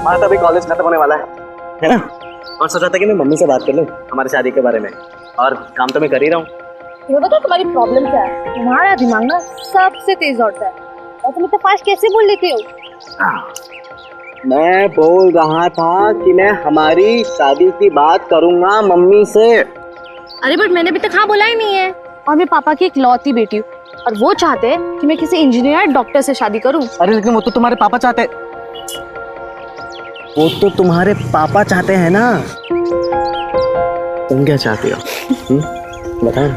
हमारा तो अभी कॉलेज खत्म होने वाला है ना? और सोचा था कि मैं मम्मी से बात कर लूँ हमारी शादी के बारे में, और काम तो मैं कर ही रहा हूँ। ये बताओ तुम्हारी प्रॉब्लम क्या है? तुम्हारा दिमाग ना सबसे तेज दौड़ता है और तुम इतना फास्ट कैसे बोल लेते हो? मैं बोल रहा था कि मैं हमारी शादी की बात करूंगा मम्मी से। अरे बट मैंने अभी तक हाँ बोला ही नहीं है। और मैं पापा की इकलौती बेटी हूँ और वो चाहते हैं कि मैं किसी इंजीनियर डॉक्टर से शादी करूँ। अरे लेकिन वो तो तुम्हारे पापा चाहते हैं। वो तो तुम्हारे पापा चाहते हैं ना। तुम क्या चाहती हो? बताओ।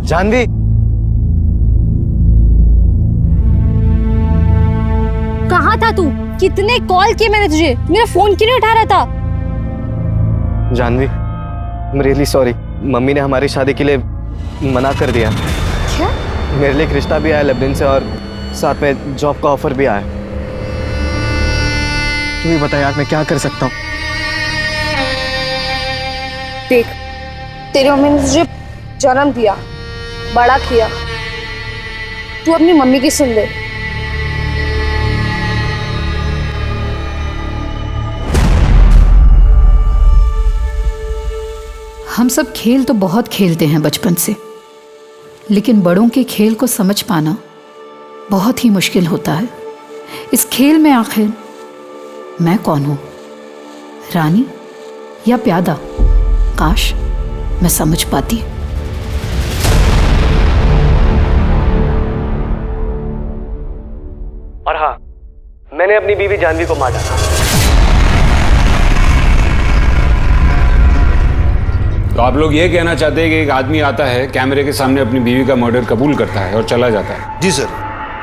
जानवी, कहाँ था तू? कितने कॉल किए मैंने तुझे, मेरा फोन क्यों नहीं उठा रहा था? Janvi, I'm really sorry। Mummy ने हमारी शादी के लिए मना कर दिया। क्या? मेरे लिए एक रिश्ता भी आया लेबनान से और साथ में जॉब का ऑफर भी आया। तुम ही बता यार, मैं क्या कर सकता हूँ? देख, तेरी मम्मी ने तुझे जन्म दिया, बड़ा किया, तू अपनी मम्मी की सुन ले। हम सब खेल तो बहुत खेलते हैं बचपन से, लेकिन बड़ों के खेल को समझ पाना बहुत ही मुश्किल होता है। इस खेल में आखिर मैं कौन हूं, रानी या प्यादा? काश मैं समझ पाती। और हाँ, मैंने अपनी बीवी जानवी को मार डाला। तो आप लोग ये कहना चाहते हैं कि एक आदमी आता है, कैमरे के सामने अपनी बीवी का मर्डर कबूल करता है और चला जाता है? जी सर,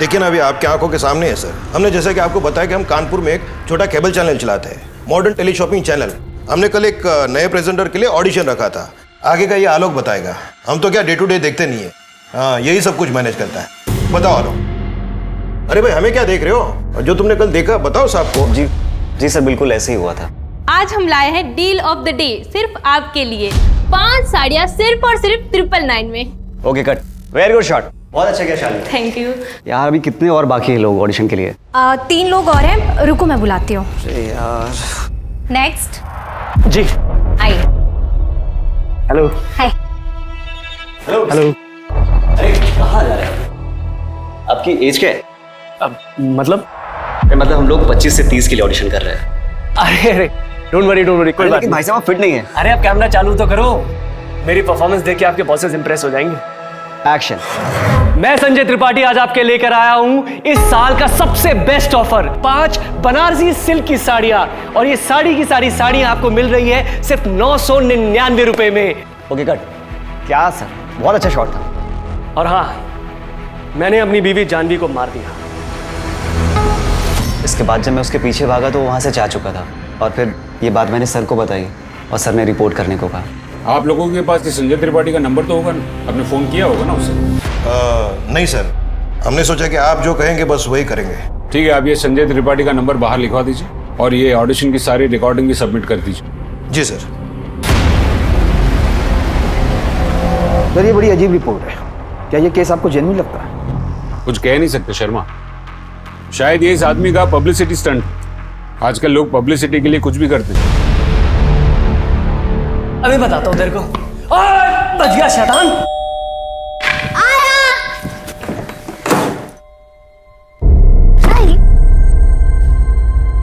देखिए ना, अभी आपकी आंखों के सामने है सर। हमने जैसा कि आपको बताया कि हम कानपुर में एक छोटा केबल चैनल चलाते हैं, मॉडर्न टेली शॉपिंग चैनल। हमने कल एक नए प्रेजेंटर के लिए ऑडिशन रखा था। आगे का ये आलोक बताएगा। हम तो क्या डे टू डे देखते नहीं है। हाँ, यही सब कुछ मैनेज करता है। बताओ आलोक। अरे भाई, हमें क्या देख रहे हो? जो तुमने कल देखा बताओ साहब को। जी सर, बिल्कुल ऐसे ही हुआ था। आज हम लाए हैं डील ऑफ द डे सिर्फ आपके लिए। 5 साड़ियाँ सिर्फ और सिर्फ 999 में। Okay cut, very good shot, बहुत अच्छा किया शालिनी। थैंक यू यार अभी कितने और बाकी हैं लोग ऑडिशन के लिए? 3 लोग और हैं, रुको मैं बुलाती हूँ। यार नेक्स्ट जी, आइए। Hello hi. हेलो। अरे कहाँ जा रहे हैं? आपकी एज क्या है? अब मतलब हम लोग 25 से 30 के लिए ऑडिशन कर रहे हैं। अरे डोंट वरी कोई बात नहीं। भाई साहब फिट नहीं है। अरे आप कैमरा चालू तो करो, मेरी परफॉर्मेंस देख के आपके बॉसेस इंप्रेस हो जाएंगे। एक्शन। मैं संजय त्रिपाठी आज आपके लेकर आया हूं इस साल का सबसे बेस्ट ऑफर, 5 बनारसी सिल्क की साड़ियां, और ये साड़ी की सारी साड़ियां आपको मिल रही है सिर्फ 999 रुपए में। Okay cut. क्या सर, बहुत अच्छा शॉट था। और हाँ, मैंने अपनी बीवी जानवी को मार दिया। इसके बाद जब मैं उसके पीछे भागा तो वो वहां से जा चुका था, और फिर ये बात मैंने सर को बताई और सर ने रिपोर्ट करने को कहा। आप लोगों के पास संजय त्रिपाठी का नंबर तो होगा ना? आपने फोन किया होगा ना उससे? नहीं सर, हमने सोचा कि आप जो कहेंगे बस वही करेंगे। ठीक है, आप ये संजय त्रिपाठी का नंबर बाहर लिखवा दीजिए और ये ऑडिशन की सारी रिकॉर्डिंग भी सबमिट कर दीजिए। जी सर। सर ये बड़ी अजीब रिपोर्ट है, क्या ये केस आपको जेन्युइन लगता है? कुछ कह नहीं सकते शर्मा, शायद ये इस आदमी का पब्लिसिटी स्टंट। आजकल लोग पब्लिसिटी के लिए कुछ भी करते हैं। अभी बताता हूँ तेरे को। ओए, बच गया शैतान।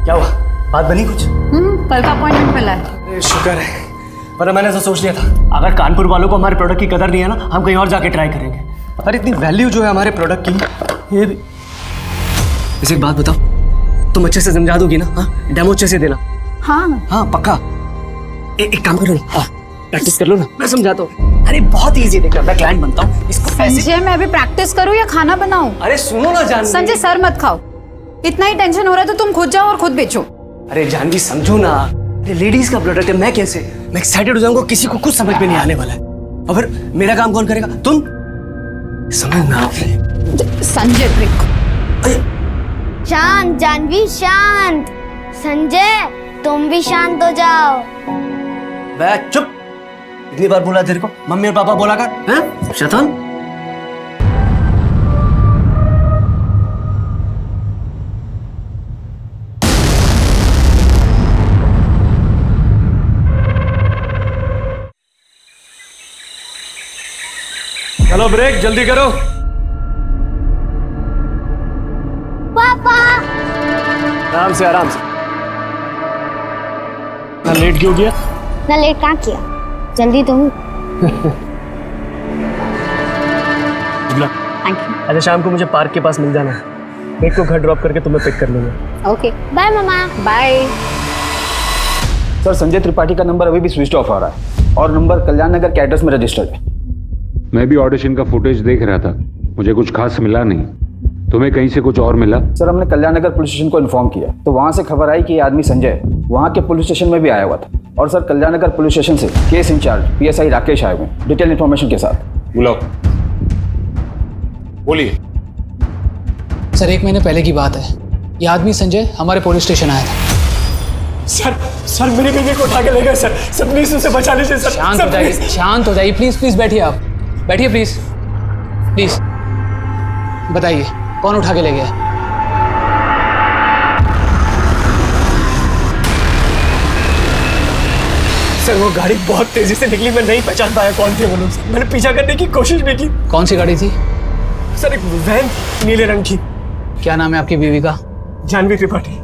क्या हुआ, बात बनी कुछ? कल का अपॉइंटमेंट मिला है। शुक्र है, पर मैंने तो सोच लिया था अगर कानपुर वालों को हमारे प्रोडक्ट की कदर नहीं है ना, हम कहीं और जाके ट्राई करेंगे। पर इतनी वैल्यू जो है हमारे प्रोडक्ट की, ये भी। इसे एक बात बताओ, तुम अच्छे से समझा दोगी ना? हाँ, डेमो अच्छे से देना। हाँ पक्का। एक काम करो ना, प्रैक्टिस कर लो ना, मैं समझाता हूँ। अरे बहुत इजी, देखना मैं क्लाइंट बनता हूँ इसको। संजय मैं अभी प्रैक्टिस करूँ या खाना बनाऊं? अरे सुनो ना जानवी। संजय सर मत खाओ, इतना ही टेंशन हो रहा है तो तुम खुद जाओ और खुद बेचो। अरे जानवी समझो ना, ये लेडीज का प्रोडक्ट है, मैं कैसे, मैं एक्साइटेड हो जाऊंगा, किसी को कुछ समझ में नहीं आने वाला है। और फिर मेरा काम कौन करेगा? तुम समझना। संजय शांत जानवी शांत। संजय तुम भी शांत हो जाओ। बे चुप, इतनी बार बोला तेरे को मम्मी और पापा बोला कर, हैं शैतान। चलो ब्रेक जल्दी करो। पापा आराम से आराम से। ना लेट क्यों किया? ना लेट कहाँ किया, जल्दी तो हूँ। Thank you. अच्छा शाम को मुझे पार्क के पास मिल जाना है, मेरे को घर ड्रॉप करके तुम्हें पिक कर लूंगा। ओके बाय मामा। बाय। सर संजय त्रिपाठी का नंबर अभी भी स्विच ऑफ आ रहा है और नंबर कल्याण नगर के एड्रेस में रजिस्टर्ड है। मैं भी ऑडिशन का फुटेज देख रहा था, मुझे कुछ खास मिला नहीं। तुम्हें कहीं से कुछ और मिला? सर हमने कल्याण नगर पुलिस स्टेशन को इन्फॉर्म किया तो वहाँ से खबर आई कि ये आदमी संजय वहाँ के पुलिस स्टेशन में भी आया हुआ था। और सर कल्याण नगर पुलिस स्टेशन से केस इंचार्ज PSI राकेश आए हुए डिटेल इन्फॉर्मेशन के साथ। बुलाओ। बोलिए। सर 1 महीने पहले की बात है, ये आदमी संजय हमारे पुलिस स्टेशन आया था। सर मेरे बेबी को उठा के ले गए सर। सब प्लीज उसे बचा लीजिए सर। शांत हो जाइए, शांत हो जाइए, प्लीज प्लीज बैठिए, आप बैठिए प्लीज प्लीज। बताइए कौन उठा के ले गया? सर वो गाड़ी बहुत तेजी से निकली, मैं नहीं पहचान पाया कौन थे वो लोग। मैंने पीछा करने की कोशिश भी की। कौन सी गाड़ी थी? सर एक वैन नीले रंग की। क्या नाम है आपकी बीवी का? जानवी त्रिपाठी।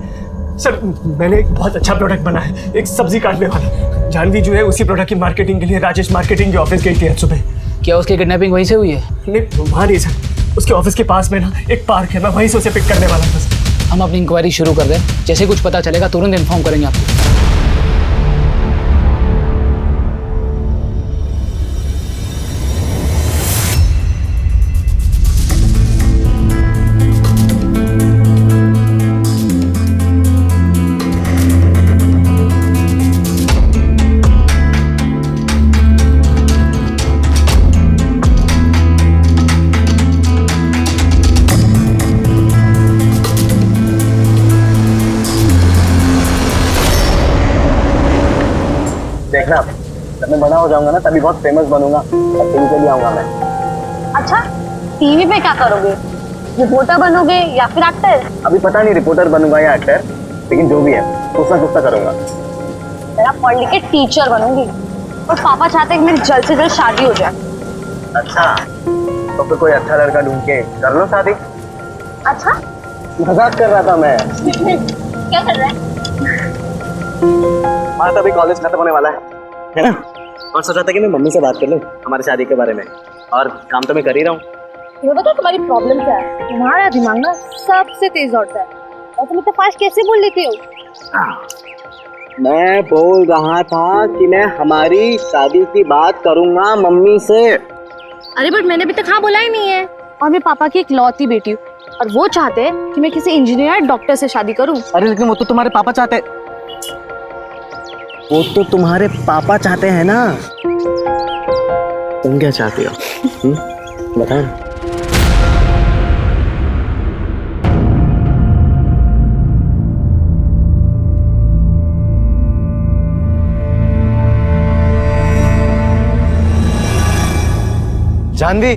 सर मैंने एक बहुत अच्छा प्रोडक्ट बनाया है, एक सब्जी काटने वाला। जानवी जो है उसी प्रोडक्ट की मार्केटिंग के लिए राजेश मार्केटिंग के ऑफिस गई थी आज सुबह। क्या उसकी किडनैपिंग वहीं से हुई है? नहीं वहाँ नहीं सर, उसके ऑफिस के पास में ना एक पार्क है, मैं वहीं से उसे पिक करने वाला था सर। हम अपनी इंक्वायरी शुरू कर दें, जैसे कुछ पता चलेगा तुरंत इन्फॉर्म करेंगे आपको। देखना जब मैं बड़ा हो जाऊंगा ना तभी बहुत फेमस बनूंगा, टीवी पे भी आऊंगा मैं। अच्छा टीवी पे क्या करोगे, रिपोर्टर बनोगे या फिर एक्टर? अभी पता नहीं रिपोर्टर बनूंगा या एक्टर, लेकिन जो भी है कुछ ना कुछ तो करूंगा। मैं पढ़ लिख के टीचर बनूंगी और पापा चाहते हैं कि मेरी जल्द से जल्द शादी हो जाए। अच्छा तो फिर कोई अच्छा लड़का ढूंढ के कर लो शादी। अच्छा मजाक कर रहा था मैं। क्या कर रहा है? हमारा तो अभी कॉलेज खत्म होने वाला है ना, और सोचा था कि मैं मम्मी से बात कर लूं हमारी शादी के बारे में, और काम तो मैं कर ही रहा हूँ। तुम्हें पता है तुम्हारी प्रॉब्लम क्या है? तुम्हारा दिमाग ना सबसे तेज दौड़ता है और तुम इतना फास्ट कैसे बोल लेते हो? मैं बोल रहा था कि मैं हमारी शादी की बात करूंगा मम्मी से। अरे बट मैंने अभी तक हाँ बोला ही नहीं है, और मैं पापा की इकलौती बेटी हूँ और वो चाहते हैं कि मैं किसी इंजीनियर या डॉक्टर से शादी करूँ। अरे लेकिन वो तो तुम्हारे पापा चाहते हैं। वो तो तुम्हारे पापा चाहते हैं ना, तुम क्या चाहती हो? बताओ। जानवी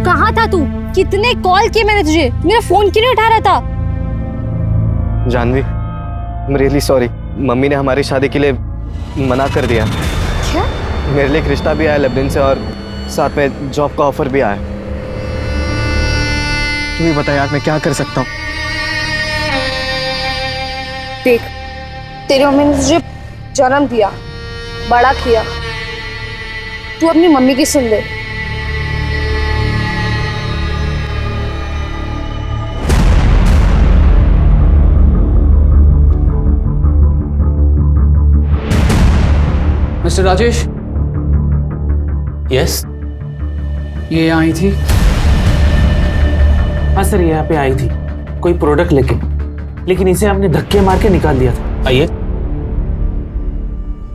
कहाँ था तू? कितने कॉल किए मैंने तुझे, मेरा फोन क्यों नहीं उठा रहा था? Janvi I'm really sorry, mummy ने हमारी शादी के लिए मना कर दिया। क्या? मेरे लिए एक रिश्ता भी आया लेबनान से और साथ में जॉब का ऑफर भी आया। तुम्हें बता यार मैं क्या कर सकता हूँ? देख तेरी मम्मी ने तुझे जन्म दिया, बड़ा किया, तू अपनी मम्मी की सुन ले। मिस्टर राजेश। यस ये आई थी? हाँ सर यहाँ पे आई थी कोई प्रोडक्ट लेके, लेकिन इसे हमने धक्के मार के निकाल दिया था। आइए।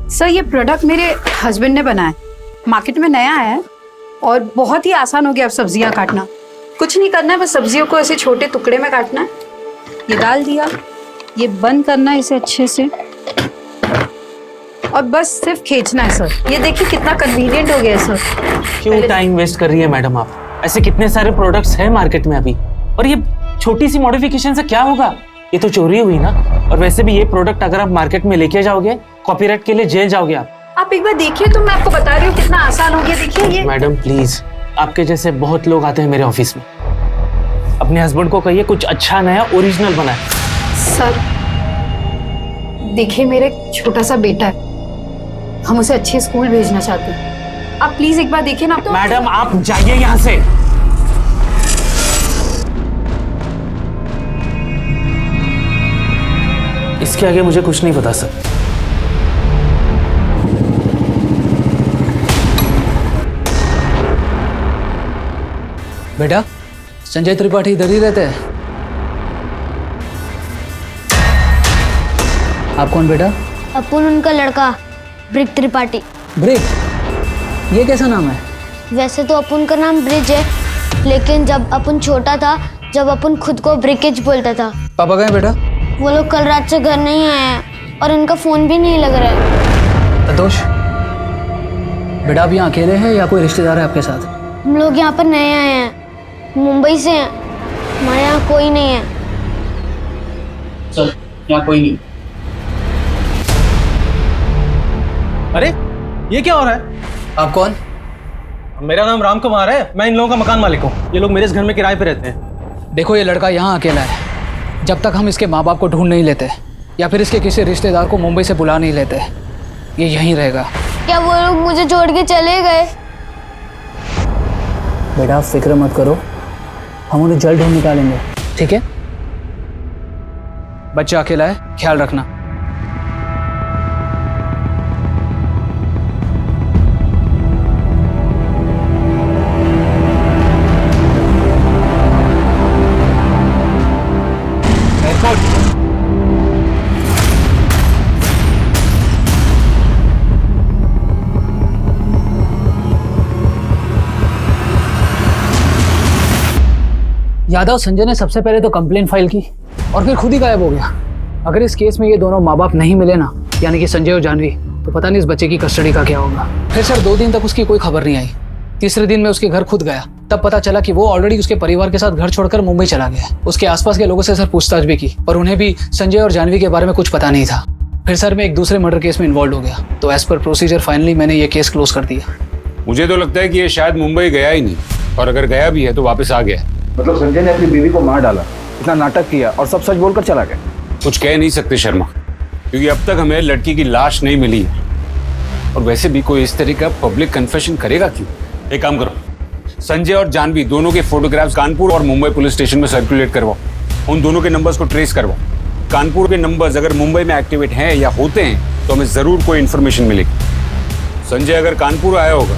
सर ये प्रोडक्ट मेरे हस्बैंड ने बनाया, मार्केट में नया आया है और बहुत ही आसान हो गया अब सब्जियां काटना। कुछ नहीं करना है, बस सब्जियों को ऐसे छोटे टुकड़े में काटना है। ये डाल दिया, ये बंद करना है इसे अच्छे से, और बस सिर्फ खींचना है सर। ये देखिए कितना कन्वीनियंट हो गया है सर। क्यों टाइम वेस्ट कर रही है मैडम आप? ऐसे कितने सारे प्रोडक्ट्स हैं मार्केट में अभी, और ये छोटी सी मॉडिफिकेशन से क्या होगा? ये तो चोरी हुई ना। और वैसे भी ये प्रोडक्ट अगर आप मार्केट में लेके जाओगे, कॉपीराइट के लिए जेल जाओगे आप एक बार देखिए तो मैं आपको बता रही हूँ कितना आसान हो गया। देखिए ये। मैडम प्लीज, आपके जैसे बहुत लोग आते हैं मेरे ऑफिस में। अपने हस्बैंड को कहिए कुछ अच्छा नया ओरिजिनल बनाए। सर देखिए, मेरे छोटा सा बेटा है, हम उसे अच्छे स्कूल भेजना चाहते हैं। आप प्लीज एक बार देखिए ना। तो मैडम आप जाइए यहाँ से। इसके आगे मुझे कुछ नहीं पता सर। बेटा, संजय त्रिपाठी इधर ही रहते हैं। आप कौन बेटा? अपुन उनका लड़का, ब्रिक त्रिपाठी। ब्रिक? ये कैसा नाम है? वैसे तो अपुन का नाम ब्रिज है, लेकिन जब अपुन छोटा था, जब अपुन खुद को ब्रिकेज बोलता था। पापा गए बेटा? वो लोग कल रात से घर नहीं आए हैं और इनका फोन भी नहीं लग रहा है। संतोष, बेटा आप यहाँ अकेले हैं या कोई रिश्तेदार है आपके साथ? हम लोग यहाँ पर नए आए हैं, मुंबई से हैं, हमारे यहाँ कोई नहीं है। सर यहाँ कोई नहीं। अरे ये क्या हो रहा है? आप कौन? मेरा नाम राम कुमार है, मैं इन लोगों का मकान मालिक हूँ। ये लोग मेरे इस घर में किराए पे रहते हैं। देखो ये लड़का यहाँ अकेला है। जब तक हम इसके माँ बाप को ढूंढ नहीं लेते या फिर इसके किसी रिश्तेदार को मुंबई से बुला नहीं लेते, ये यहीं रहेगा। क्या वो लोग मुझे छोड़ के चले गए? बेटा आप फिक्र मत करो, हम उन्हें जल्द ढूंढ निकालेंगे, ठीक है? बच्चा अकेला है, ख्याल रखना। यादव संजय ने सबसे पहले तो कंप्लेन फाइल की और फिर खुद ही गायब हो गया। अगर इस केस में ये दोनों माँ बाप नहीं मिले ना, यानी कि संजय और जानवी, तो पता नहीं इस बच्चे की कस्टडी का क्या होगा। फिर सर 2 दिन तक उसकी कोई खबर नहीं आई। तीसरे दिन में उसके घर खुद गया, तब पता चला कि वो ऑलरेडी उसके परिवार के साथ घर छोड़कर मुंबई चला गया। उसके आसपास के लोगों से सर पूछताछ भी की, पर उन्हें भी संजय और जानवी के बारे में कुछ पता नहीं था। फिर सर मैं एक दूसरे मर्डर केस में इन्वॉल्व हो गया, तो एज पर प्रोसीजर फाइनली मैंने ये केस क्लोज कर दिया। मुझे तो लगता है कि ये शायद मुंबई गया ही नहीं, और अगर गया भी है तो वापस आ गया। मतलब संजय ने अपनी बीवी को मार डाला, इतना नाटक किया और सब सच बोलकर चला गया। कुछ कह नहीं सकते शर्मा, क्योंकि अब तक हमें लड़की की लाश नहीं मिली है। और वैसे भी कोई इस तरह का पब्लिक कन्फेशन करेगा क्यों? एक काम करो, संजय और जानवी दोनों के फोटोग्राफ्स कानपुर और मुंबई पुलिस स्टेशन में सर्कुलेट करवाओ। उन दोनों के नंबर्स को ट्रेस करवाओ। कानपुर के नंबर्स अगर मुंबई में एक्टिवेट हैं या होते हैं तो हमें ज़रूर कोई इन्फॉर्मेशन मिलेगी। संजय अगर कानपुर आया होगा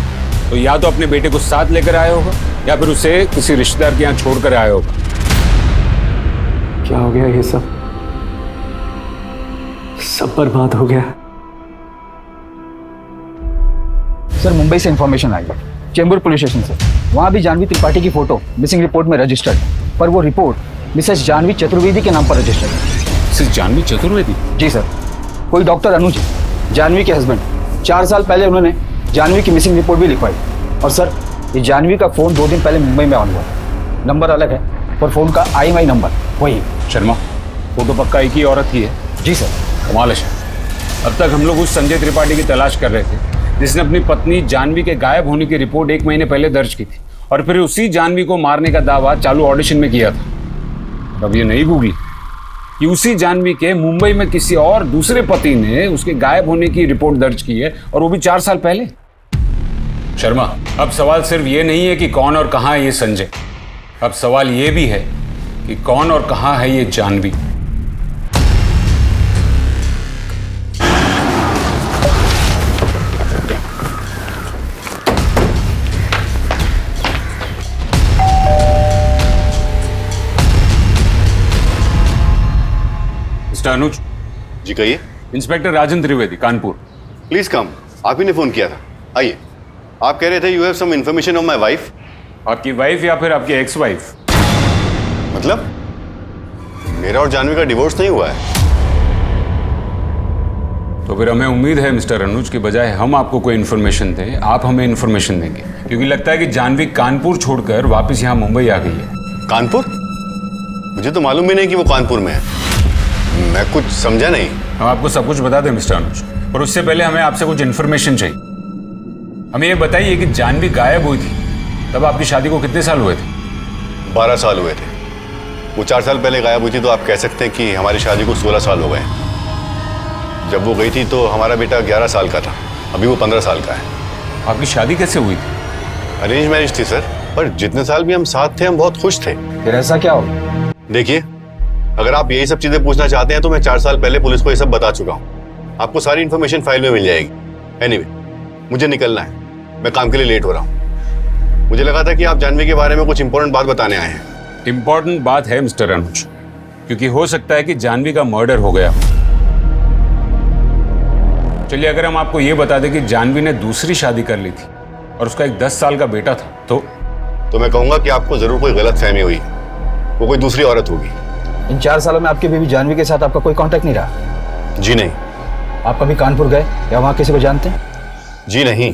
तो या तो अपने बेटे को साथ लेकर आया होगा या फिर उसे किसी रिश्तेदार के यहाँ छोड़कर आया होगा। क्या हो गया? ये सब बर्बाद हो गया। सर मुंबई से इंफॉर्मेशन आई है, चेंबूर पुलिस स्टेशन से। वहाँ भी जानवी त्रिपाठी की फोटो मिसिंग रिपोर्ट में रजिस्टर्ड है, पर वो रिपोर्ट मिसेस जानवी चतुर्वेदी के नाम पर रजिस्टर्ड है। मिसेस जानवी चतुर्वेदी? जी सर, कोई डॉक्टर अनुज, जानवी के हस्बैंड। 4 साल पहले उन्होंने जानवी की मिसिंग रिपोर्ट भी लिखवाई। और सर ये जानवी का फ़ोन 2 दिन पहले मुंबई में ऑन हुआ। नंबर अलग है पर फ़ोन का IMEI नंबर वही। शर्मा, फोटो पक्का एक ही औरत की है? जी सर। कमाल है। अब तक हम लोग उस संजय त्रिपाठी की तलाश कर रहे थे जिसने अपनी पत्नी जानवी के गायब होने की रिपोर्ट 1 महीने पहले दर्ज की थी, और फिर उसी जानवी को मारने का दावा चालू ऑडिशन में किया था। अब ये नहीं गूगली कि उसी जानवी के मुंबई में किसी और दूसरे पति ने उसके गायब होने की रिपोर्ट दर्ज की है, और वो भी 4 साल पहले। शर्मा, अब सवाल सिर्फ ये नहीं है कि कौन और कहाँ है ये संजय, अब सवाल ये भी है कि कौन और कहाँ है ये जानवी। मिस्टर अनुज। जी कहिए। Inspector Rajan Trivedi, Kanpur. Please come. आप ही ने फोन किया था, आइए। आप कह रहे थे you have some information on my wife. आपकी वाइफ या फिर आपकी एक्स वाइफ? मतलब मेरा और जानवी का डिवोर्स नहीं हुआ है? तो फिर हमें उम्मीद है मिस्टर अनुज के बजाय हम आपको कोई इन्फॉर्मेशन दें, आप हमें इन्फॉर्मेशन देंगे, क्योंकि लगता है कि जानवी कानपुर छोड़कर वापस यहाँ मुंबई आ गई है। कानपुर? मुझे तो मालूम ही नहीं कि वो कानपुर में है। मैं कुछ समझा नहीं। हम आपको सब कुछ बता दें मिस्टर अनुज, पर उससे पहले हमें आपसे कुछ इन्फॉर्मेशन चाहिए। हमें ये बताइए कि जानवी गायब हुई थी तब आपकी शादी को कितने साल हुए थे? 12 साल हुए थे। वो 4 साल पहले गायब हुई थी, तो आप कह सकते हैं कि हमारी शादी को 16 साल हो गए। जब वो गई थी तो हमारा बेटा 11 साल का था, अभी वो 15 साल का है। आपकी शादी कैसे हुई थी? अरेंज मैरिज थी सर, पर जितने साल भी हम साथ थे हम बहुत खुश थे। फिर ऐसा क्या हो? देखिए, अगर आप यही सब चीजें पूछना चाहते हैं तो मैं 4 साल पहले पुलिस को ये सब बता चुका हूँ। आपको सारी इन्फॉर्मेशन फाइल में मिल जाएगी। एनीवे, मुझे निकलना है, मैं काम के लिए लेट हो रहा हूँ। मुझे लगा था कि आप जानवी के बारे में कुछ इंपॉर्टेंट बात बताने आए हैं। इंपॉर्टेंट बात है मिस्टर अनुज, क्योंकि हो सकता है कि जानवी का मर्डर हो गया। चलिए, अगर हम आपको यह बता दें कि जानवी ने दूसरी शादी कर ली थी और उसका एक 10 साल का बेटा था, तो मैं कहूंगा कि आपको जरूर कोई गलत फहमी हुई। वो कोई दूसरी औरत होगी। इन 4 सालों में आपकी बीवी जानवी के साथ आपका कोई कांटेक्ट नहीं रहा? जी नहीं। आप कभी कानपुर गए या वहां किसी को जानते हैं? जी नहीं।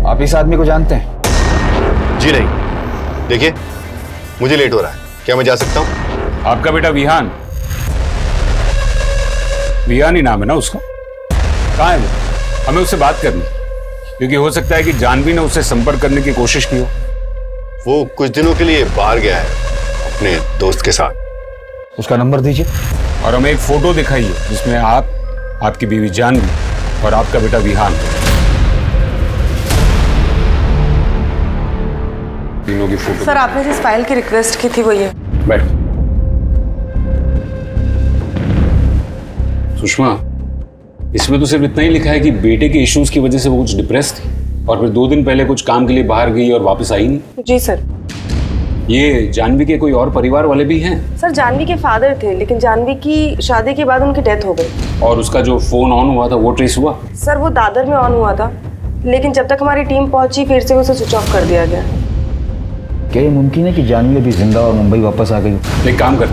आप इस आदमी को जानते हैं? जी नहीं। देखिए, मुझे लेट हो रहा है, क्या मैं जा सकता हूँ? आपका बेटा विहान, विहान ही नाम है ना उसका? कहाँ है वो? हमें उससे बात करनी, क्योंकि हो सकता है कि जानवी ने उससे संपर्क करने की कोशिश की हो। वो कुछ दिनों के लिए बाहर गया है अपने दोस्त के साथ। उसका नंबर दीजिए। और हमें एक फोटो दिखाइए जिसमें आप, आपकी बीवी जानवी और आपका बेटा विहान, तीनों की फोटो। सर, आपने जिस फाइल की रिक्वेस्ट की थी वो ये। बैठ। सुषमा, इसमें तो सिर्फ इतना ही लिखा है कि बेटे के इश्यूज की वजह से वो कुछ डिप्रेस थी और फिर 2 दिन पहले कुछ काम के लिए बाहर गई और वापस आई नहीं। जी सर। ये जानवी के कोई और परिवार वाले भी हैं? सर, जानवी के फादर थे, लेकिन जानवी की शादी के बाद उनकी डेथ हो गई। और उसका जो फोन ऑन हुआ था वो ट्रेस हुआ? सर, वो दादर में ऑन हुआ था, लेकिन जब तक हमारी टीम पहुंची फिर से उसे स्विच ऑफ कर दिया गया। क्या ये मुमकिन है कि जानवी अभी जिंदा और मुंबई वापस आ गई? एक काम कर,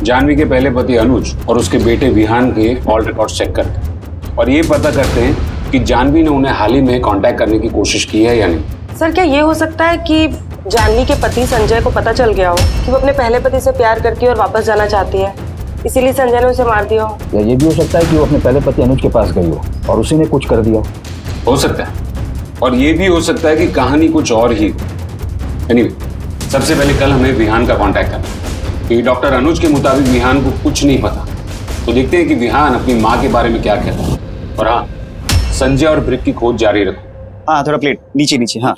जानवी के पहले पति अनुज और उसके बेटे विहान के कॉल रिकॉर्ड चेक करते और ये पता करते हैं कि जानवी ने उन्हें हाल ही में कांटेक्ट करने की कोशिश की है या नहीं। सर, क्या ये हो सकता है कि जानवी के पति संजय को पता चल गया हो कि वो अपने पहले पति से प्यार करती है और वापस जाना चाहती है, इसीलिए संजय ने उसे मार दिया हो? या ये भी हो सकता है कि वो अपने पहले पति अनुज के पास गई हो और उसी ने कुछ कर दिया हो सकता है। और ये भी हो सकता है कि कहानी कुछ और ही। एनीवे, सबसे पहले कल हमें विहान का कांटेक्ट करना, क्योंकि डॉक्टर अनुज के मुताबिक विहान को कुछ नहीं पता। तो देखते हैं कि विहान अपनी माँ के बारे में क्या कहता है। और हाँ, संजय और ब्रिक की खोज जारी रखो। हाँ, थोड़ा प्लेट नीचे नीचे। हाँ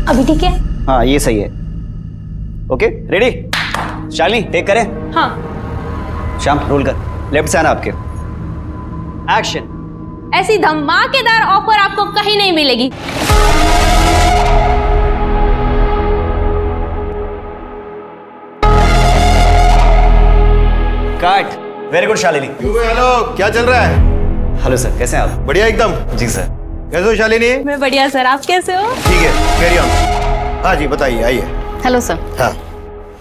अभी ठीक है? हाँ, ये सही है। Okay, ready? शालिनी, टेक करें? हाँ। श्याम, रोल कर। लेफ्ट से आना आपके। एक्शन। ऐसी धमाकेदार ऑफर आपको कहीं नहीं मिलेगी। Cut. Very good Shalini. Hello, क्या चल रहा है? हेलो सर, कैसे हैं आप? बढ़िया एकदम। जी सर। कैसे हो शालिनी? मैं बढ़िया सर, आप कैसे हो? ठीक है, कैरी ऑन। हाँ जी, बताइए, आइए। Hello sir. हाँ।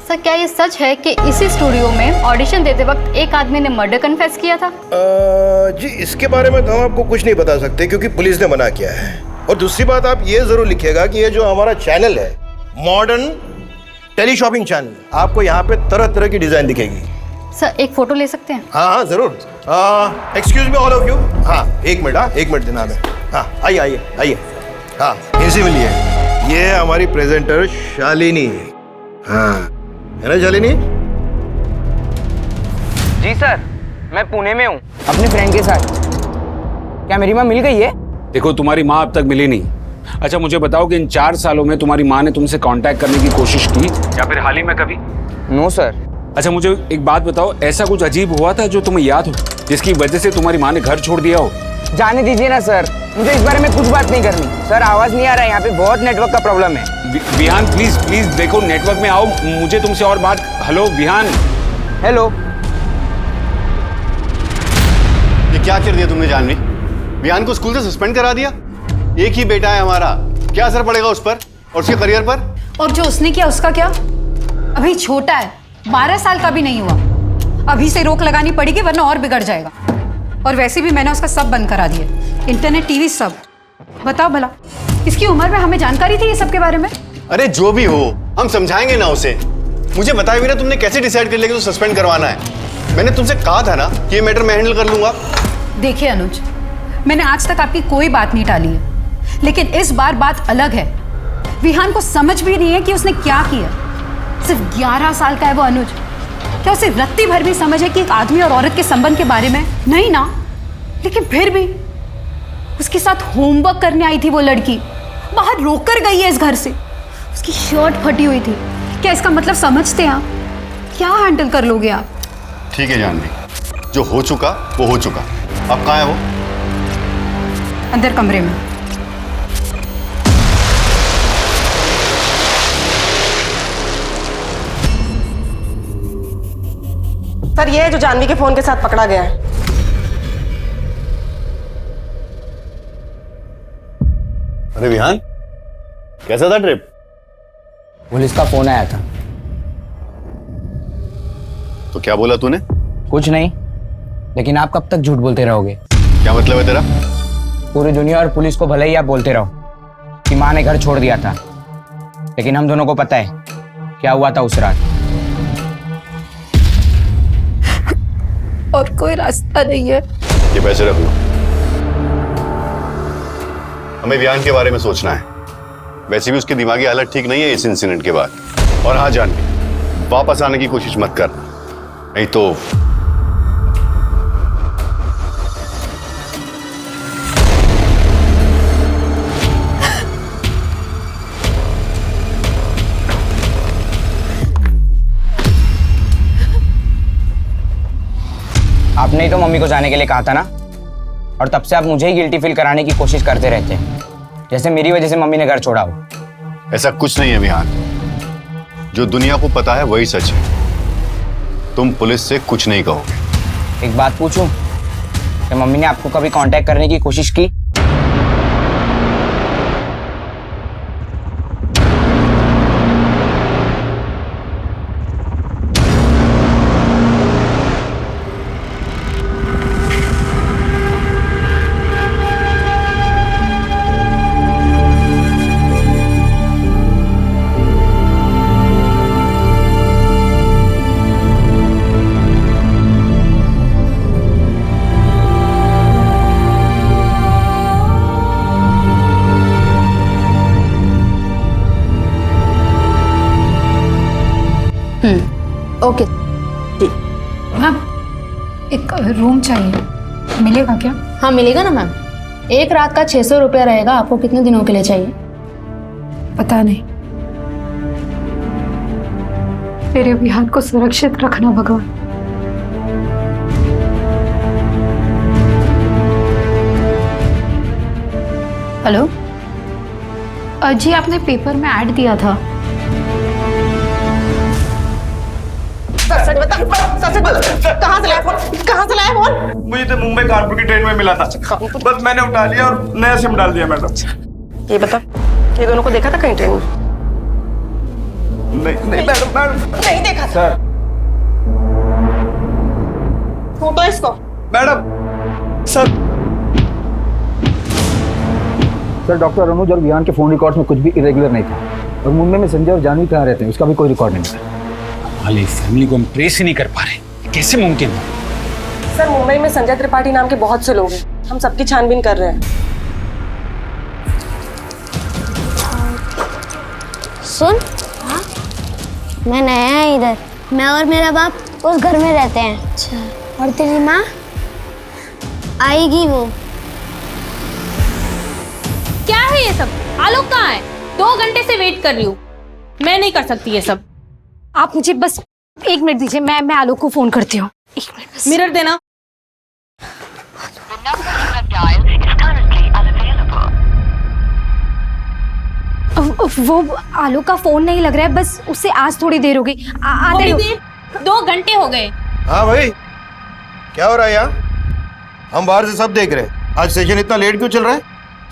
सर, क्या ये सच है कि इसी स्टूडियो में ऑडिशन देते वक्त एक आदमी ने मर्डर कन्फेस किया था? जी, इसके बारे में तो हम आपको कुछ नहीं बता सकते क्योंकि पुलिस ने मना किया है। और दूसरी बात, आप ये जरूर लिखिएगा कि ये जो हमारा चैनल है, मॉडर्न टेली शॉपिंग चैनल, आपको यहाँ पे तरह तरह की डिजाइन दिखेगी। सर, एक फोटो ले सकते हैं? हाँ हाँ, जरूर। Excuse me all of you. हाँ, एक मिनट। हाँ, 1 मिनट देना हमें। हाँ, आइए आइए आइए। हाँ, इनसे मिलिए। ये हमारी प्रेजेंटर शालिनी। हाँ, है ना शालिनी? जी सर, मैं पुणे में हूँ अपने फ्रेंड के साथ। क्या मेरी माँ मिल गई है? देखो, तुम्हारी माँ अब तक मिली नहीं। अच्छा, मुझे बताओ कि इन 4 सालों में तुम्हारी माँ ने तुमसे कांटेक्ट करने की कोशिश की या फिर हाल ही में कभी? No sir. अच्छा, मुझे एक बात बताओ, ऐसा कुछ अजीब हुआ था जो तुम्हें याद हो, जिसकी वजह से तुम्हारी माँ ने घर छोड़ दिया हो? जाने दीजिए ना सर, मुझे इस बारे में कुछ बात नहीं करनी। सर, आवाज नहीं आ रहा है, यहाँ पे बहुत नेटवर्क का प्रॉब्लम है। विहान, प्लीज प्लीज देखो, नेटवर्क में आओ, मुझे तुमसे और बात। हेलो विहान। हेलो। ये क्या कर दिया तुमने जानवी? विहान को स्कूल से सस्पेंड करा दिया? एक ही बेटा है हमारा, क्या असर पड़ेगा उस पर और उसके करियर पर? और जो उसने किया उसका क्या? अभी छोटा है, 12 साल का भी नहीं हुआ। अभी से रोक लगानी पड़ेगी वरना और बिगड़ जाएगा। और वैसे भी मैंने उसका सब बंद करा दिया, इंटरनेट, टीवी सब। बताओ भला, इसकी उम्र में हमें जानकारी थी ये सब के बारे में? अरे जो भी हो, हम समझाएंगे ना उसे। मुझे बताए बिना तुमने कैसे डिसाइड कर लिया कि तो सस्पेंड करवाना है? मैंने तुमसे कहा था ना कि ये मैटर मैं हैंडल कर लूंगा। देखिए अनुज, मैंने आज तक आपकी कोई बात नहीं टाली है, लेकिन इस बार बात अलग है। विहान को समझ भी नहीं है कि उसने क्या किया। सिर्फ 11 साल का है वो अनुज। क्या उसे रत्ती भर भी समझ है कि एक आदमी और औरत के संबंध के बारे में? नहीं ना। लेकिन फिर भी उसके साथ होमवर्क करने आई थी वो लड़की, बाहर रोककर गई है इस घर से। उसकी शर्ट फटी हुई थी। क्या इसका मतलब समझते हैं आप? क्या हैंडल कर लोगे आप? ठीक है जानवी, जो हो चुका वो हो चुका। अब कहाँ है वो? अंदर कमरे में। सर ये है जो जानवी के फोन के साथ पकड़ा गया है। अरे विहान, कैसा था ट्रिप? पुलिस का फोन आया था। तो क्या बोला तूने? कुछ नहीं, लेकिन आप कब तक झूठ बोलते रहोगे? क्या मतलब है तेरा? पूरी दुनिया और पुलिस को भले ही आप बोलते रहो कि माँ ने घर छोड़ दिया था, लेकिन हम दोनों को पता है क्या हुआ था उस रात। और कोई रास्ता नहीं है। ये पैसे रख लो, हमें विहान के बारे में सोचना है। वैसे भी उसकी दिमागी हालत ठीक नहीं है इस इंसिडेंट के बाद। और हाँ जानवी, वापस आने की कोशिश मत कर, नहीं तो आपने ही तो मम्मी को जाने के लिए कहा था ना, और तब से आप मुझे ही गिल्टी फील कराने की कोशिश करते रहते हैं, जैसे मेरी वजह से मम्मी ने घर छोड़ा हो। ऐसा कुछ नहीं है विहान, जो दुनिया को पता है वही सच है। तुम पुलिस से कुछ नहीं कहोगे। एक बात पूछूं, क्या मम्मी ने आपको कभी कांटेक्ट करने की कोशिश की? ओके मैम, एक रूम चाहिए, मिलेगा क्या? हाँ मिलेगा ना मैम। एक रात का 600 रुपया रहेगा। आपको कितने दिनों के लिए चाहिए? पता नहीं। मेरे विहान को सुरक्षित रखना भगवान। हेलो जी, आपने पेपर में ऐड दिया था। सच बता, कहाँ से लाया फोन? कहाँ से लाया फोन? मुझे तो मुंबई कानपुर की ट्रेन में मिला था, बस मैंने उठा लिया और नया सिम डाल दिया मैडम। ये बता, ये दोनों को देखा था कहीं ट्रेन में? नहीं मैडम, नहीं देखा सर। फोटो इसको। मैडम सर डॉक्टर अनुज और विहान के फोन रिकॉर्ड्स में कुछ भी इरेगुलर नहीं था। और मुंबई में संजय और जानवी कहाँ रहते हैं उसका भी कोई रिकॉर्ड नहीं था। वाली फैमिली को हम ट्रेस ही नहीं कर पा रहे, कैसे मुमकिन है? सर मुंबई में संजय त्रिपाठी नाम के बहुत से लोग हैं, हम सबकी छानबीन कर रहे हैं। सुन, हाँ? मैं नया है इधर। मैं और मेरा बाप उस घर में रहते हैं। अच्छा। और तेरी माँ? आएगी वो। क्या है ये सब? आलोक कहाँ है? 2 घंटे से वेट कर रही हूँ। मैं नहीं कर सकती ये सब। आप मुझे बस 1 मिनट दीजिए, मैं आलोक को फोन करती हूँ। 1 मिनट बस। मिरर देना। वो आलोक का फोन नहीं लग रहा है, बस उससे आज थोड़ी देर हो गई। आधे 2 घंटे हो गए। हाँ भाई, क्या हो रहा है यहाँ? हम बाहर से सब देख रहे हैं। आज सेशन इतना लेट क्यों चल रहा है?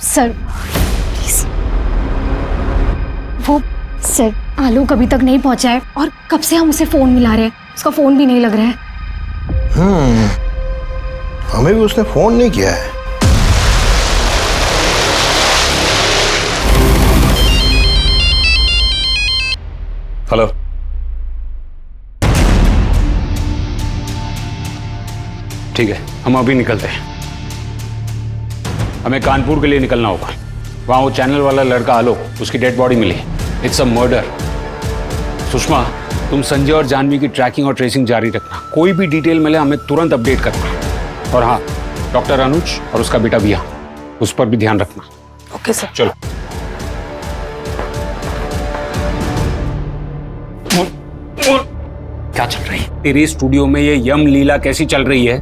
Sir please. वो सर आलोक अभी तक नहीं पहुंचा है और कब से हम उसे फोन मिला रहे हैं, उसका फोन भी नहीं लग रहा है। हमें भी उसने फोन नहीं किया है। हेलो, ठीक है, हम अभी निकलते हैं। हमें कानपुर के लिए निकलना होगा। वहां वो चैनल वाला लड़का आलोक, उसकी डेड बॉडी मिली। It's a murder. सुषमा, तुम संजय और जानवी की ट्रैकिंग और ट्रेसिंग जारी रखना। कोई भी डिटेल मिले हमें तुरंत अपडेट करना। और हाँ, डॉक्टर अनुज और उसका बेटा विया, उस पर भी ध्यान रखना। Okay sir. चलो। क्या चल रही है तेरे स्टूडियो में? ये यम लीला कैसी चल रही है?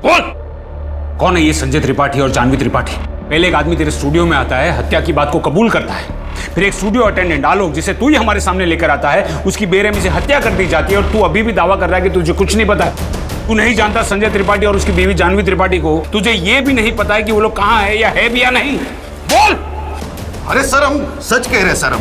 बोल, कौन है ये संजय त्रिपाठी और जानवी त्रिपाठी? पहले एक आदमी तेरे स्टूडियो में आता है, हत्या की बात को कबूल करता है, फिर एक स्टूडियो अटेंडेंट आलोक, जिसे तू ही हमारे सामने लेकर आता है, उसकी बेरहमी से हत्या कर दी जाती है और तू अभी भी दावा कर रहा है कि तुझे कुछ नहीं पता है। तू नहीं जानता संजय त्रिपाठी और उसकी बीवी जानवी त्रिपाठी को। तुझे ये भी नहीं पता है कि वो लोग कहाँ है या है भी या नहीं। बोल। अरे सर, हम सच कह रहे हैं सर।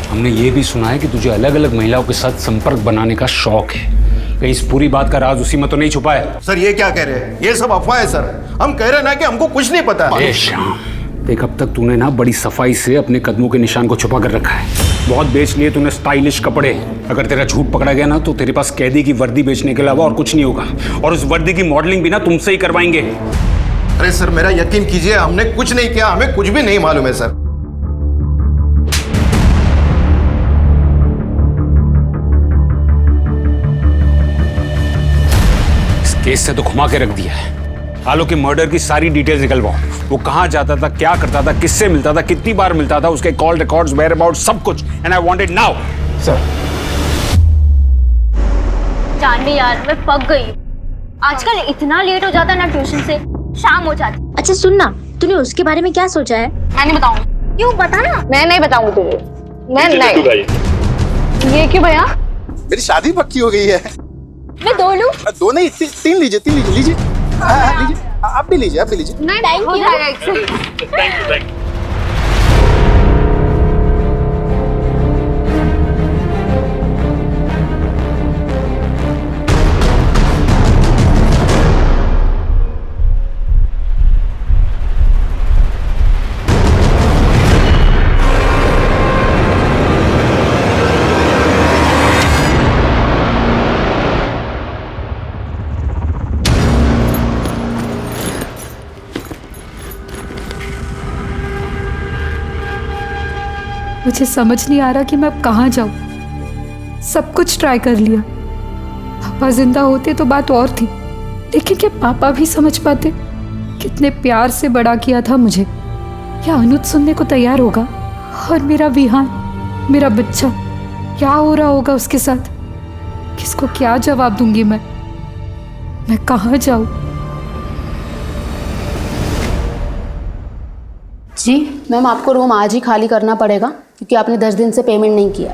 हमने ये भी सुना है कि तुझे अलग अलग महिलाओं के साथ संपर्क बनाने का शौक है। कहीं इस पूरी बात का राज उसी में तो नहीं छुपा है? सर ये क्या कह रहे हैं? ये सब अफवाह है सर। हम कह रहे हैं ना कि हमको कुछ नहीं पता। श्याम, देख, अब तक तूने ना बड़ी सफाई से अपने कदमों के निशान को छुपा कर रखा है। बहुत बेच लिए तूने स्टाइलिश कपड़े। अगर तेरा झूठ पकड़ा गया ना तो तेरे पास कैदी की वर्दी बेचने के अलावा और कुछ नहीं होगा। और उस वर्दी की मॉडलिंग भी ना तुमसे ही करवाएंगे। अरे सर, मेरा यकीन कीजिए, हमने कुछ नहीं किया। हमें कुछ भी नहीं मालूम है सर। केस से तो घुमा के रख दिया है। आलोक के मर्डर की सारी डिटेल्स निकलवाओ। वो कहां जाता था, क्या करता था, किससे मिलता था, कितनी बार मिलता था, उसके कॉल रिकॉर्ड्स, वेयर अबाउट, सब कुछ। And I want it now. Sir. Janvi यार, मैं पक गई। आजकल इतना लेट हो जाता है ना ट्यूशन से, शाम हो जाती। अच्छा सुन ना, तूने उसके बारे में क्या सोचा है? मैं नहीं बताऊंगी। क्यों, बता ना। मैं नहीं बताऊंगी तुझे। मैं नहीं। ये क्यों भैया? मेरी शादी पक्की हो गई है। मैं दो लूं? दो नहीं, तीन लीजिए, तीन लीजिए। लीजिए, आप भी लीजिए, आप भी लीजिए। नहीं, हो जाएगा एक से। Thank you. मुझे समझ नहीं आ रहा कि मैं अब कहाँ जाऊं। सब कुछ ट्राई कर लिया। पापा जिंदा होते तो बात और थी, लेकिन क्या पापा भी समझ पाते? कितने प्यार से बड़ा किया था मुझे। क्या अनुज सुनने को तैयार होगा? और मेरा विहान, मेरा बच्चा, क्या हो रहा होगा उसके साथ? किसको क्या जवाब दूंगी मैं कहाँ जाऊं? जी मैम, आपको रूम आज ही खाली करना पड़ेगा क्योंकि आपने 10 दिन से पेमेंट नहीं किया।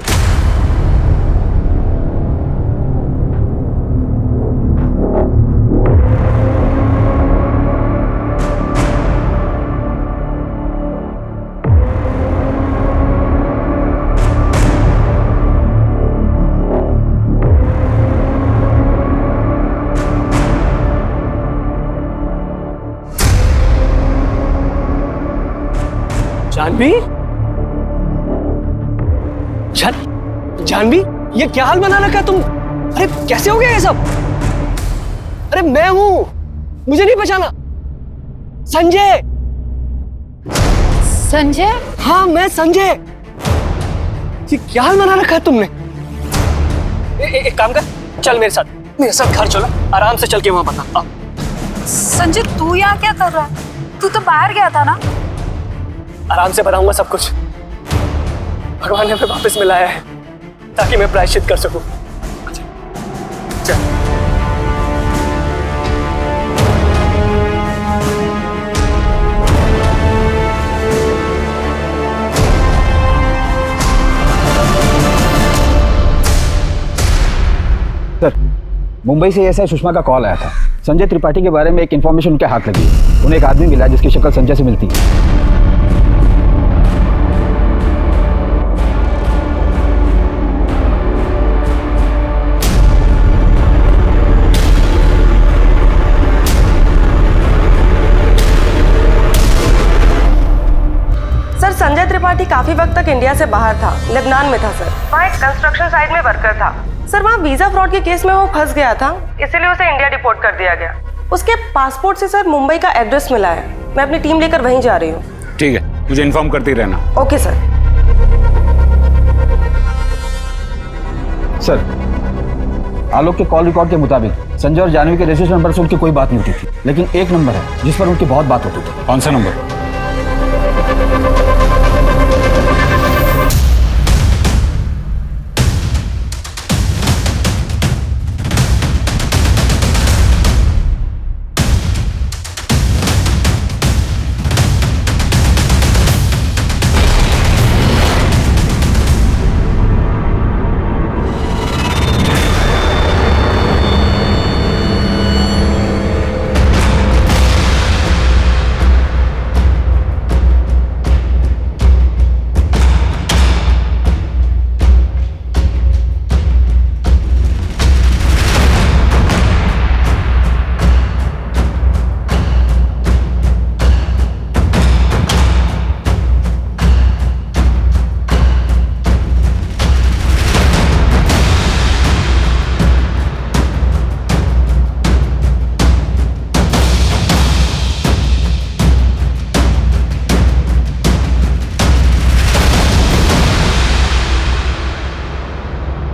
जानवी, जानवी, ये क्या हाल बना रखा तुम? अरे कैसे हो गया ये सब? अरे मैं हूं, मुझे नहीं पहचाना? संजय। संजय? हाँ मैं संजय। ये क्या हाल बना रखा है तुमने? एक काम कर, चल मेरे साथ घर चलो, आराम से चल के वहां बता। संजय तू यहाँ क्या कर रहा है? तू तो बाहर गया था ना? आराम से बताऊंगा सब कुछ। भगवान ने हमें वापस मिलाया है ताकि मैं प्रायश्चित कर सकूं। चल। सर, मुंबई से एसआई सुषमा का कॉल आया था। संजय त्रिपाठी के बारे में एक इन्फॉर्मेशन उनके हाथ लगी। उन्हें एक आदमी मिला जिसकी शक्ल संजय से मिलती है। त्रिपाठी काफी वक्त तक इंडिया से बाहर था, लेबनान में था सर। वहाँ एक कंस्ट्रक्शन साइट में वर्कर था सर। वहाँ वीजा फ्रॉड के केस में वो फंस गया था, इसीलिए उसे इंडिया डिपोर्ट कर दिया गया। उसके पासपोर्ट से सर मुंबई का एड्रेस मिला है। मैं अपनी टीम लेकर वहीं जा रही हूँ। ठीक है, मुझे इन्फॉर्म करती रहना। Okay sir. सर, आलोक के कॉल रिकॉर्ड के मुताबिक संजय और जानवी के रजिस्ट्रेशन नंबर से उनकी कोई बात नहीं होती थी, लेकिन एक नंबर है जिस पर उनकी बहुत बात होती थी। कौन सा नंबर?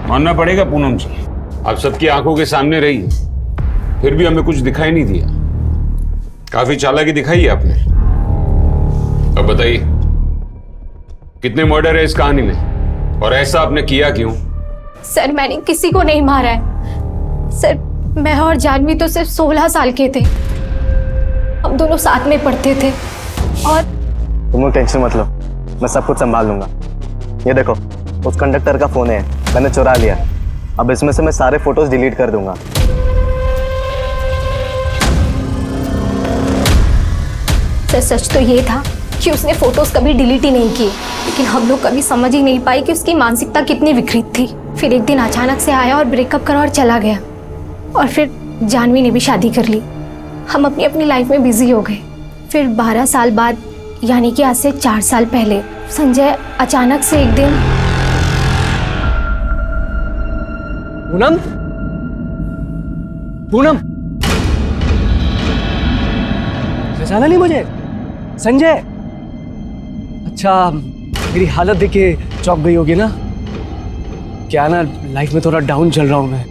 मानना पड़ेगा पूनम जी, आप सबकी आंखों के सामने रही, फिर भी हमें कुछ दिखाई नहीं दिया। काफी चालाकी दिखाई है आपने। अब बताइए, कितने मर्डर है इस कहानी में और ऐसा आपने किया क्यों? सर, मैंने किसी को नहीं मारा है सर। मैं और जानवी तो सिर्फ 16 साल के थे। हम दोनों साथ में पढ़ते थे। और तुम लोग टेंशन मत लो, मैं सब कुछ संभाल लूंगा। ये देखो, उस कंडक्टर का फोन है, मैंने चुरा लिया। अब इसमें से मैं सारे फोटोज डिलीट कर दूंगा। सर, सच तो ये था कि उसने फोटोज कभी डिलीट ही नहीं किए, लेकिन हम लोग कभी समझ ही नहीं पाए कि उसकी मानसिकता कितनी विकृत थी। फिर एक दिन अचानक से आया और ब्रेकअप करा और चला गया। और फिर जानवी ने भी शादी कर ली। हम अपनी अपनी लाइफ में बिजी हो गए। फिर 12 साल बाद, यानी कि आज से 4 साल पहले, संजय अचानक से एक दिन। पूनम, पूनम, पहचाना नहीं मुझे? संजय। अच्छा, मेरी हालत देख के चौंक गई होगी ना? क्या ना, लाइफ में थोड़ा डाउन चल रहा हूं मैं।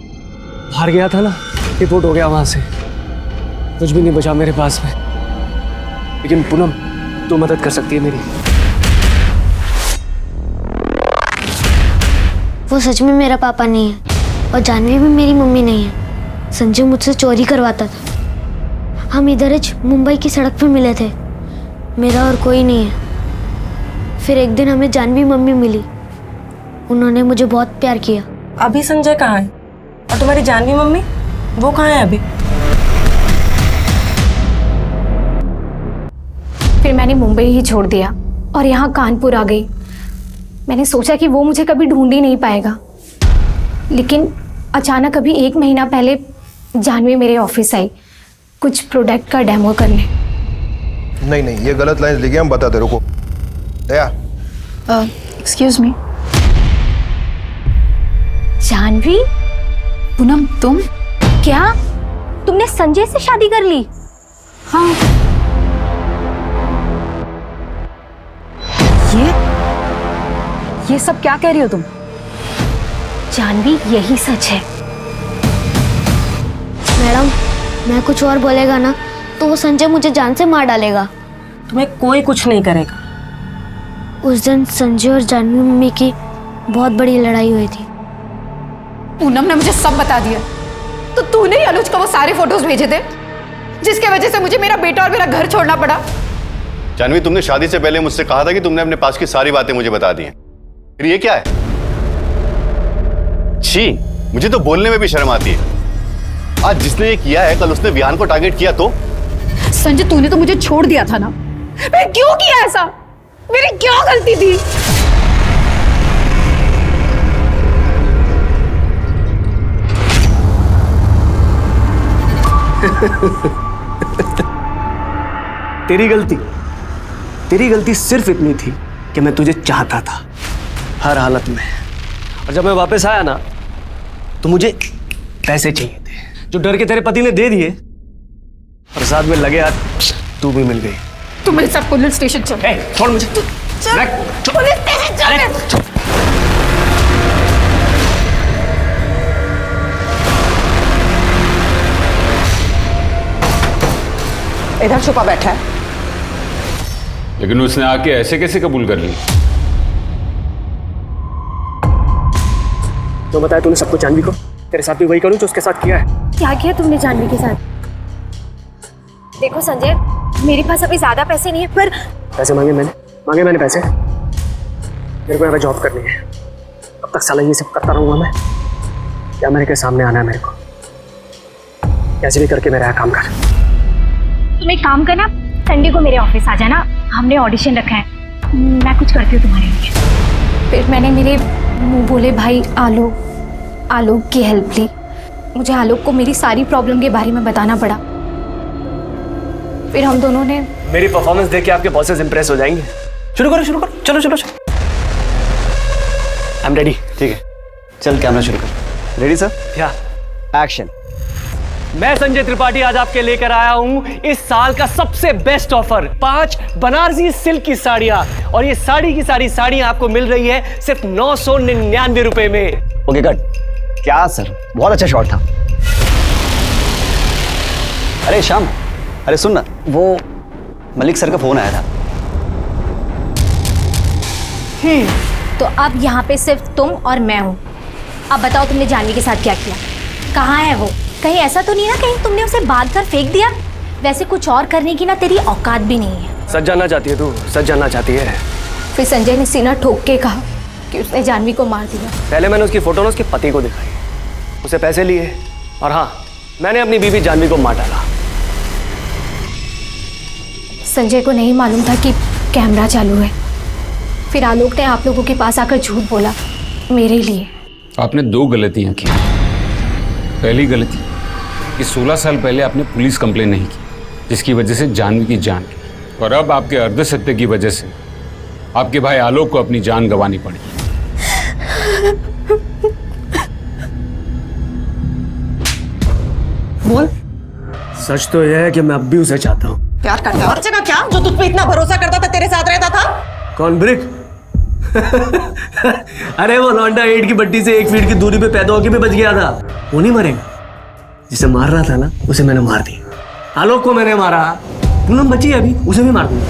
हार गया था ना, रिपोर्ट हो गया वहां से, कुछ भी नहीं बचा मेरे पास में। लेकिन पूनम, तू मदद कर सकती है मेरी। वो सच में मेरा पापा नहीं है और जानवी भी मेरी मम्मी नहीं है। संजय मुझसे चोरी करवाता था। हम इधर मुंबई की सड़क पे मिले थे। मेरा और कोई नहीं है। फिर एक दिन हमें जानवी मम्मी मिली। उन्होंने मुझे बहुत प्यार किया। अभी संजय कहाँ है? और तुम्हारी जानवी मम्मी, वो कहाँ है अभी? फिर मैंने मुंबई ही छोड़ दिया और यहाँ कानपुर आ गई। मैंने सोचा कि वो मुझे कभी ढूंढ ही नहीं पाएगा, लेकिन अचानक अभी 1 महीना पहले जानवी मेरे ऑफिस आई कुछ प्रोडक्ट का डेमो करने। नहीं, ये गलत लाइन लिखी, हम बताते, रुको। दया, एक्सक्यूज मी। जानवी? पूनम, तुम? क्या तुमने संजय से शादी कर ली? हाँ। ये सब क्या कह रही हो तुम? जानवी, यही सच है। मैडम, मैं कुछ और बोलेगा ना तो वो संजय मुझे जान से मार डालेगा। तुम्हें कोई कुछ नहीं करेगा। उस दिन संजय और जानवी मम्मी की बहुत बड़ी लड़ाई हुई थी। पूनम ने मुझे सब बता दिया। तो तूने ही अनुज को वो सारे फोटोज भेजे थे जिसके वजह से मुझे मेरा बेटा और मेरा घर छोड़ना पड़ा। जानवी, तुमने शादी से पहले मुझसे कहा था कि तुमने अपने पास की सारी बातें मुझे बता दी हैं। फिर ये क्या है? छी, मुझे तो बोलने में भी शर्म आती है। आज जिसने ये किया है, कल उसने विहान को टारगेट किया तो? संजय, तूने तो मुझे छोड़ दिया था ना। मैं क्यों किया ऐसा? मेरी क्या गलती थी? तेरी गलती सिर्फ इतनी थी कि मैं तुझे चाहता था हर हालत में, और जब मैं वापस आया ना तो मुझे पैसे चाहिए थे जो डर के तेरे पति ने दे दिए, और साथ में लगे हाथ तू भी मिल गई। तुम मेरे साथ पुलिस स्टेशन चल। छोड़ मुझे। पुलिस स्टेशन चल। इधर छुपा बैठा है। लेकिन उसने आके ऐसे कैसे कबूल कर ली? तो बताया तूने सबको जानवी को, तेरे साथ भी वही करूं जो उसके साथ किया है। क्या किया तुमने जानवी के साथ? देखो संजय, मेरे पास अभी ज्यादा पैसे नहीं है, पर पैसे मांगे मैंने पैसे। मेरे को यहाँ पे जॉब करनी है, अब तक साला ये सब करता रहूंगा मैं या मेरे के सामने आना है मेरे को? कैसे भी करके मेरा काम कर। तुम एक काम करना, संडे को मेरे ऑफिस आ जाना, हमने ऑडिशन रखा है, मैं कुछ करती हूँ तुम्हारे लिए। फिर मैंने मेरे मुंह बोले भाई आलोक की हेल्प ली। मुझे आलोक को मेरी सारी प्रॉब्लम के बारे में बताना पड़ा। फिर हम दोनों ने मेरी परफॉर्मेंस देख के आपके बॉसेस इंप्रेस हो जाएंगे। शुरू करो, चलो। I am ready. ठीक है, चल कैमरा शुरू कर। Ready sir? या एक्शन। मैं संजय त्रिपाठी आज आपके लेकर आया हूं इस साल का सबसे बेस्ट ऑफर, 5 बनारसी सिल्क की साड़ियां, और ये साड़ी की सारी साड़ियां आपको मिल रही है सिर्फ 999 रुपए में। Okay cut. क्या सर, बहुत अच्छा शॉट था। अरे श्याम, अरे सुन ना, वो मलिक सर का फोन आया था। तो अब यहाँ पे सिर्फ तुम और मैं हूँ। अब बताओ तुमने जानवी के साथ क्या किया? कहाँ है वो? कहीं ऐसा तो नहीं ना कहीं तुमने उसे बांध कर फेंक दिया? वैसे कुछ और करने की ना तेरी औकात भी नहीं है। सच जानना चाहती है तू? सच जानना चाहती है? फिर संजय ने सीना ठोक के कहा कि उसने जानवी को मार दिया। पहले मैंने उसकी फोटो ना उसके पति को दिखाई, उसे पैसे लिए, और हाँ, मैंने अपनी बीवी जानवी को मार डाला। संजय को नहीं मालूम था कि कैमरा चालू है। फिर आलोक ने आप लोगों के पास आकर झूठ बोला मेरे लिए। आपने 2 गलतियां की। पहली गलती कि 16 साल पहले आपने पुलिस कंप्लेन नहीं की, जिसकी वजह से जानवी की जान गई, और अब आपके अर्धसत्य की वजह से आपके भाई आलोक को अपनी जान गंवानी पड़ी। बोल। सच तो यह है कि मैं अब भी उसे चाहता हूँ। प्यार करता है और जगह क्या, जो तुझ पे इतना भरोसा करता था, तेरे साथ रहता था? कौन, ब्रिक? अरे वो लौंडा 8 की बट्टी से 1 फीट की दूरी पे पैदा होके भी बच गया था। वो नहीं मरेगा। जिसे मार रहा था ना, उसे मैंने मार दिया। आलोक को मैंने मारा, पूनम बची है अभी, उसे भी मार दूंगा।